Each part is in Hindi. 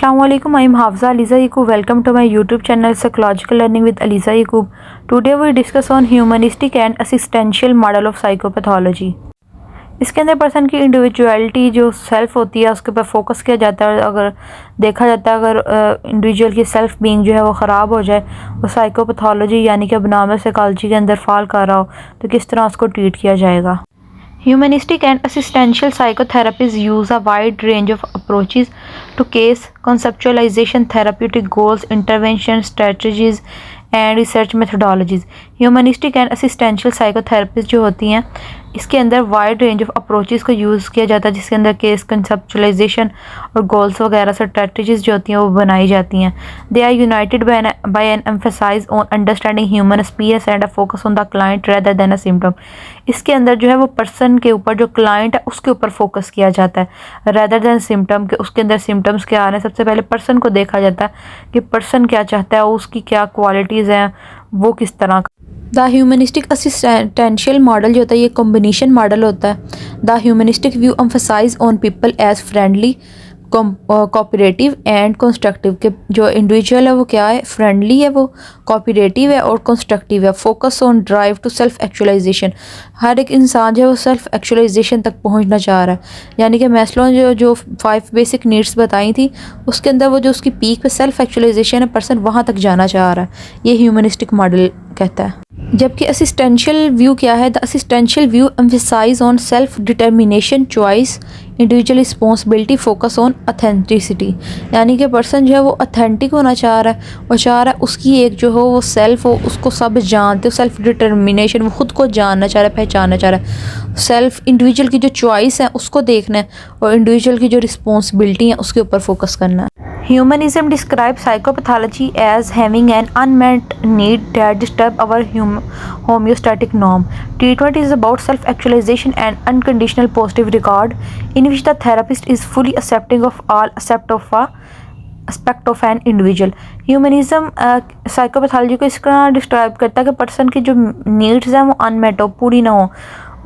Assalamualaikum. I am Hafza Aliza Yaqub. Welcome to my YouTube channel Psychological Learning with Aliza Yaqub. Today we discuss on humanistic and existential model of psychopathology. इसके अंदर पर्सन की इंडिविजुअलिटी जो सेल्फ होती है उसके ऊपर फोकस किया जाता है। अगर देखा जाता है अगर इंडिविजुअल की सेल्फ बीइंग जो है वो ख़राब हो जाए, वो साइकोपैथोलॉजी यानी कि अबनॉर्मल साइकोलॉजी के अंदर फॉल कर रहा हो तो किस तरह उसको ट्रीट किया जाएगा। Humanistic and existential psychotherapies use a wide range of approaches to case conceptualization, therapeutic goals, intervention strategies and research methodologies. Humanistic and existential psychotherapies जो होती हैं इसके अंदर वाइड रेंज ऑफ अप्रोचेस को यूज़ किया जाता है, जिसके अंदर केस कंसेप्चुलाइजेशन और गोल्स वगैरह स्ट्रेटजीज जो होती हैं वो बनाई जाती हैं। They are united by an emphasise on understanding human experience and a focus on the client rather than a symptom. इसके अंदर जो है वो पर्सन के ऊपर, जो क्लाइंट है उसके ऊपर फोकस किया जाता है रेदर देन सिम्टम के। उसके अंदर सिम्टम्स क्या आ रहे हैं, सबसे पहले पर्सन को देखा जाता है कि पर्सन क्या चाहता है, उसकी क्या क्वालिटीज़ हैं, वो किस तरह। द ह्यूमनिस्टिक असिस्टेंशियल मॉडल जो होता है ये कॉम्बिनेशन मॉडल होता है। The humanistic view emphasise on people as friendly, cooperative and constructive. के जो इंडिविजुअल है वो क्या है, फ्रेंडली है, वो कोऑपरेटिव है और कंस्ट्रक्टिव है। Focus on drive to self actualisation. हर एक इंसान जो है वो सेल्फ एक्चुअलाइजेशन तक पहुंचना चाह रहा है, यानी कि मैस्लो ने जो 5 बेसिक नीड्स बताई थी उसके अंदर वो जो उसकी पीक पे सेल्फ एक्चुअलाइजेशन है, पर्सन वहाँ तक जाना चाह रहा है, ये ह्यूमनिस्टिक मॉडल कहता है। जबकि असिस्टेंशियल व्यू क्या है, the existential view emphasise on self determination, choice, individual responsibility, focus on authenticity. यानी कि पर्सन जो है वो ऑथेंटिक होना चाह रहा है, वो चाह रहा है उसकी एक जो हो वो सेल्फ हो, उसको सब जानते हो, सेल्फ डिटर्मिनेशन, वो खुद को जानना चाह रहा है, पहचानना चाह रहा है। सेल्फ इंडिविजुअल की जो चॉइस है उसको देखना है और इंडिविजुअल की जो रिस्पॉन्सिबिलिटी है उसके ऊपर फोकस करना है। Humanism describes psychopathology as having an unmet need that disturb our homeostatic norm. Treatment is about self-actualization and unconditional positive regard, in which the therapist is fully accepting of all aspect of an individual. Humanism psychopathology को इस तरह डिस्क्राइब करता है कि पर्सन की जो नीड्स हैं वो अनमेट हो, पूरी ना हो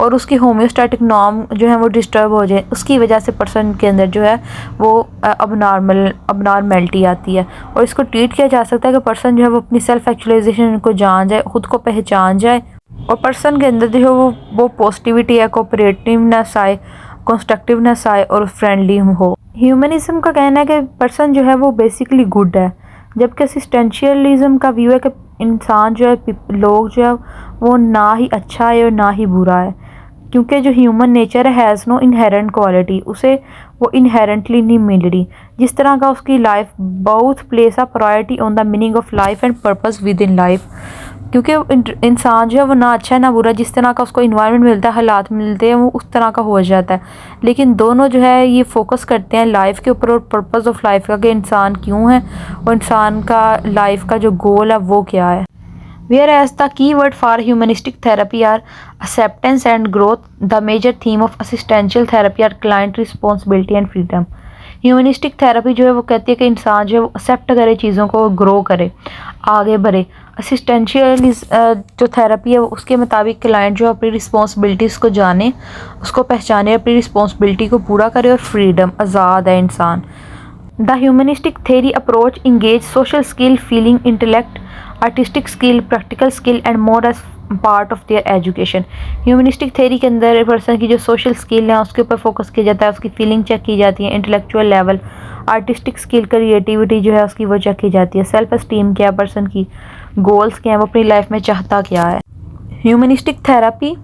और उसकी होम्योस्टैटिक नॉर्म जो है वो डिस्टर्ब हो जाए, उसकी वजह से पर्सन के अंदर जो है वो अबनॉर्मेलिटी आती है। और इसको ट्रीट किया जा सकता है कि पर्सन जो है वो अपनी सेल्फ एक्चुअलाइजेशन को जान जाए, ख़ुद को पहचान जाए और पर्सन के अंदर जो है वो पॉजिटिविटी है, कोऑपरेटिवनेस आए, कंस्ट्रक्टिवनेस आए और फ्रेंडली हो। ह्यूमनिज्म का कहना है कि पर्सन जो है वो बेसिकली गुड है, जबकि असिस्टेंशियलिज्म का व्यू है कि इंसान जो है, लोग जो है वो ना ही अच्छा है और ना ही बुरा है, क्योंकि जो ह्यूमन नेचर है हैज़ नो इनहेरेंट क्वालिटी, उसे वो इनहेरेंटली नहीं मिल रही। जिस तरह का उसकी life both place a priority on the meaning of life and purpose with in life, क्योंकि इंसान जो है वो ना अच्छा है ना बुरा, जिस तरह का उसको इन्वायरमेंट मिलता है, हालात मिलते हैं, वो उस तरह का हो जाता है। लेकिन दोनों जो है ये फोकस करते हैं लाइफ के ऊपर और पर्पस ऑफ लाइफ का, कि इंसान क्यों है और इंसान का लाइफ का जो गोल है वो क्या है। Whereas the key word for humanistic therapy are acceptance and growth, the major theme of existential therapy are client responsibility and freedom. Humanistic therapy जो है वो कहती है कि इंसान जो है वो एक्सेप्ट करे चीज़ों को, ग्रो करे, आगे बढ़े। असिस्टेंशियल जो थेरेपी है उसके मुताबिक क्लाइंट जो अपनी रिस्पॉन्सिबिलिटीज़ को जाने, उसको पहचाने, अपनी रिस्पॉन्सिबिलिटी को पूरा करे और फ्रीडम, आज़ाद है इंसान। The humanistic theory approach engage social skill, feeling, intellect, artistic skill, practical skill and more as part of their education. Humanistic theory के अंदर पर्सन की जो सोशल स्किल है उसके ऊपर फोकस किया जाता है, उसकी फीलिंग चेक की जाती है, intellectual level, artistic skill, creativity जो है उसकी वो चेक की जाती है, सेल्फ एस्टीम क्या है पर्सन की, गोल्स क्या है, वो अपनी लाइफ में चाहता क्या है। Humanistic therapy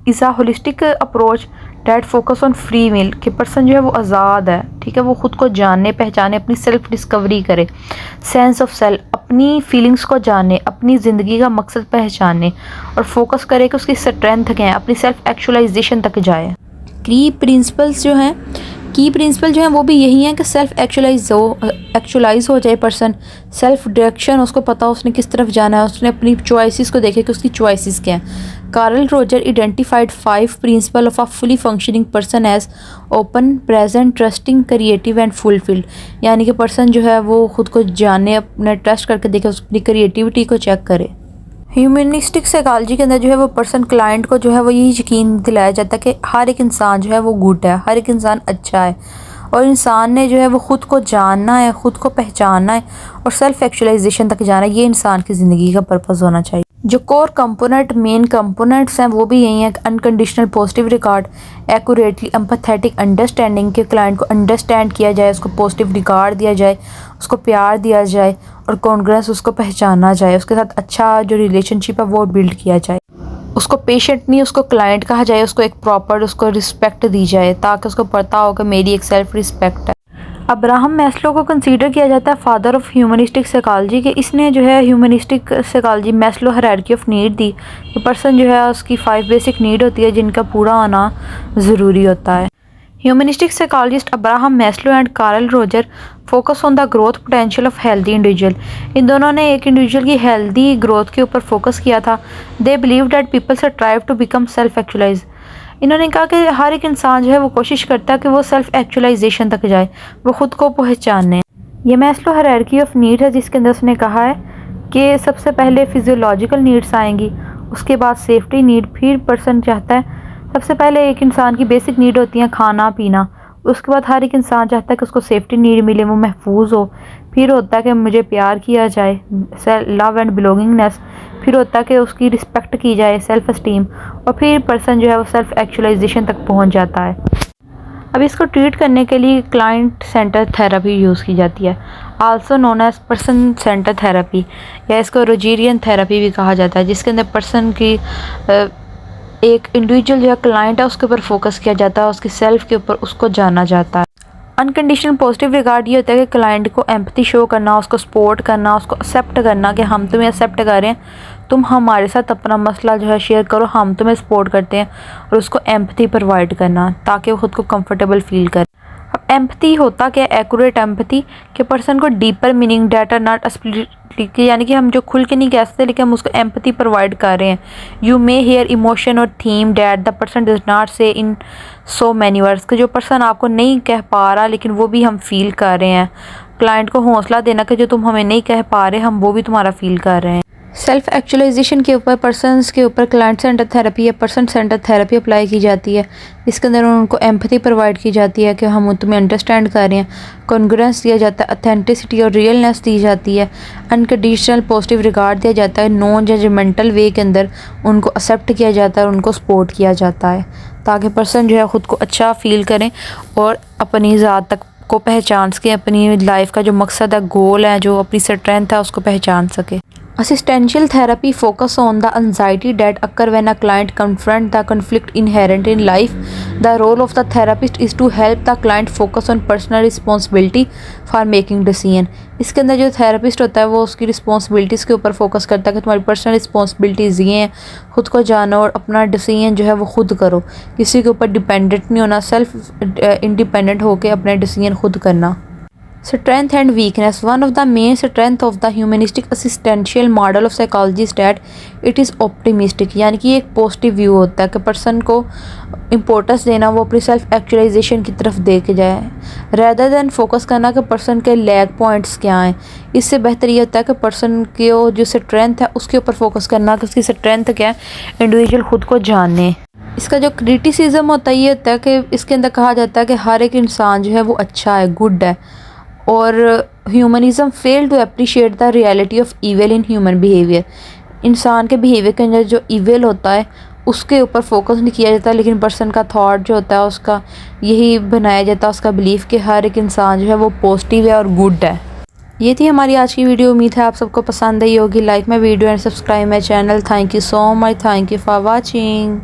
is a holistic approach that focus on free will, कि पर्सन जो है वो आज़ाद है, ठीक है, वो ख़ुद को जानने, पहचाने, अपनी सेल्फ डिस्कवरी करे, सेंस ऑफ सेल्फ, अपनी फीलिंग्स को जाने, अपनी ज़िंदगी का मकसद पहचाने और फोकस करे कि उसकी स्ट्रेंथ क्या है, अपनी सेल्फ एक्चुअलाइजेशन तक जाए। की प्रिंसिपल जो हैं वो भी यही हैं कि सेल्फ एक्चुअलाइज हो जाए पर्सन, सेल्फ डायरेक्शन उसको पता हो उसने किस तरफ जाना है, उसने अपनी चॉइसेस को देखे कि उसकी चॉइसेस क्या हैं। Carl Roger identified 5 principle of a fully functioning person as open, present, trusting, creative and fulfilled. यानी कि पर्सन जो है वो खुद को जाने, अपने ट्रस्ट करके देखे, अपनी क्रिएटिविटी को चेक करे। ह्यूमनिस्टिक साइकोलॉजी के अंदर जो है वो पर्सन क्लाइंट को जो है वो यही यकीन दिलाया जाता है कि हर एक इंसान जो है वो गुड है, हर एक इंसान अच्छा है और इंसान ने जो है वो ख़ुद को जानना है, ख़ुद को पहचानना है और सेल्फ एक्चुअलाइजेशन तक जाना है। ये इंसान की ज़िंदगी का पर्पज़ होना चाहिए। जो कोर कंपोनेंट, मेन कंपोनेंट्स हैं वो भी यही हैं। Unconditional positive regard, accurately empathetic understanding के क्लाइंट को अंडरस्टैंड किया जाए, उसको पॉजिटिव रिगार्ड दिया जाए, उसको प्यार दिया जाए और कॉन्ग्रेंस उसको पहचाना जाए, उसके साथ अच्छा जो रिलेशनशिप है वो बिल्ड किया जाए। उसको पेशेंट नहीं, उसको क्लाइंट कहा जाए, उसको एक प्रॉपर उसको रिस्पेक्ट दी जाए ताकि उसको पता हो कि मेरी एक सेल्फ रिस्पेक्ट है। अब्राहम मैस्लो को कंसीडर किया जाता है फादर ऑफ ह्यूमनिस्टिक साइकोलॉजी के। इसने जो है humanistic psychology Maslow hierarchy of need the. तो पर्सन जो है उसकी 5 बेसिक नीड होती है जिनका पूरा होना ज़रूरी होता है। Humanistic psychologist Abraham Maslow and Carl Roger focus on the growth potential of healthy individual. इन दोनों ने एक इंडिविजुअल की हेल्दी ग्रोथ के ऊपर फोकस किया था। दे बिलीव दैट पीपल से strive to become self actualise. इन्होंने कहा कि हर एक इंसान जो है वो कोशिश करता है कि वो सेल्फ एक्चुअलाइजेशन तक जाए, वो ख़ुद को पहचाने। ये मैस्लो हायरार्की ऑफ नीड है जिसके अंदर उसने कहा है कि सबसे पहले फिजियोलॉजिकल नीड्स आएंगी, उसके बाद सेफ्टी नीड, फिर पर्सन चाहता है सबसे पहले एक इंसान की बेसिक नीड होती है खाना पीना, उसके बाद हर एक इंसान चाहता है कि उसको सेफ्टी नीड मिले, वो महफूज हो, फिर होता है कि मुझे प्यार किया जाए, लव एंड बिलोंगिंगनेस, फिर होता है कि उसकी रिस्पेक्ट की जाए, सेल्फ एस्टीम, और फिर पर्सन जो है वो सेल्फ एक्चुअलाइजेशन तक पहुंच जाता है। अब इसको ट्रीट करने के लिए क्लाइंट सेंटर थेरेपी यूज़ की जाती है, also known as person centre therapy, या इसको रोजेरियन थेरेपी भी कहा जाता है, जिसके अंदर पर्सन की एक इंडिविजुअल जो है क्लाइंट है उसके ऊपर फोकस किया जाता है, उसकी सेल्फ के ऊपर उसको जाना जाता है। अनकंडीशनल पॉजिटिव रिगार्ड ये होता है कि क्लाइंट को एम्पैथी शो करना, उसको सपोर्ट करना, उसको एक्सेप्ट करना कि हम तुम्हें एक्सेप्ट कर रहे हैं, तुम हमारे साथ अपना मसला जो है शेयर करो, हम तुम्हें सपोर्ट करते हैं, और उसको एम्पैथी प्रोवाइड करना ताकि वो खुद को कंफर्टेबल फील करे। अब एम्पैथी होता क्या है? एक्यूरेट एम्पैथी कि पर्सन को deeper meaning that are not explicitly, यानी कि हम जो खुल के नहीं कह सकते लेकिन हम उसको एम्पैथी प्रोवाइड कर रहे हैं। यू मे हेयर इमोशन और theme that the person does not say in so many words, कि जो पर्सन आपको नहीं कह पा रहा लेकिन वो भी हम फील कर रहे हैं। क्लाइंट को हौसला देना कि जो तुम हमें नहीं कह पा रहे हम वो भी तुम्हारा फील कर रहे हैं। सेल्फ एक्चुअलाइजेशन के ऊपर पर्सनस के ऊपर क्लाइंट सेंटर थेरेपी या पर्सन सेंटर थेरेपी अप्लाई की जाती है। इसके अंदर उनको एम्पैथी प्रोवाइड की जाती है कि हम तुम्हें अंडरस्टैंड कर रहे हैं, कॉन्ग्रुएंस दिया जाता है, ऑथेंटिसिटी और रियलनेस दी जाती है, अनकंडीशनल पॉजिटिव रिगार्ड दिया जाता है, नॉन जजमेंटल वे के अंदर उनको एक्सेप्ट किया जाता है और उनको सपोर्ट किया जाता है ताकि पर्सन जो है ख़ुद को अच्छा फील करें और अपनी ज़ात तक को पहचान सके, अपनी लाइफ का जो मकसद है, गोल है, जो अपनी स्ट्रेंथ है उसको पहचान सके। Assistential therapy focus on the anxiety that occur when a client confront the conflict inherent in life. The role of the therapist is to help the client focus on personal responsibility for making decision. इसके अंदर जो थेरेपिस्ट होता है वो उसकी रिस्पॉन्सिबिलिटीज़ के ऊपर फोकस करता है कि तुम्हारी पर्सनल रिस्पॉन्सिबिलिटीज़ ये हैं, खुद को जानो और अपना डिसीजन जो है वो खुद करो, किसी के ऊपर डिपेंडेंट नहीं होना, सेल्फ इंडिपेंडेंट होकर अपने डिसीजन खुद करना। Strength and weakness. One of the main strength of the humanistic assistential model of psychology is that it is optimistic, यानी कि एक पॉजिटिव व्यू होता है कि पर्सन को इम्पोर्टेंस देना वो अपनी सेल्फ एक्चुअलाइजेशन की तरफ दे के जाए, रेदर देन फोकस करना कि पर्सन के लैग पॉइंट्स क्या हैं। इससे बेहतर ये होता है कि पर्सन की जो स्ट्रेंथ है उसके ऊपर फोकस करना कि उसकी स्ट्रेंथ क्या है, इंडिविजुअल खुद को जाने। इसका जो क्रिटिसिज्म होता है ये होता है कि इसके अंदर कहा जाता है कि हर एक इंसान जो है वो अच्छा है, गुड है, और humanism fail to appreciate the reality of evil in human behaviour. इंसान के बिहेवियर के अंदर जो ईविल होता है उसके ऊपर फोकस नहीं किया जाता, लेकिन पर्सन का थॉट जो होता है उसका यही बनाया जाता है, उसका बिलीफ कि हर एक इंसान जो है वो पॉजिटिव है और गुड है। ये थी हमारी आज की वीडियो। उम्मीद है आप सबको पसंद आई होगी। Like my video and subscribe my channel. Thank you so much. Thank you for watching.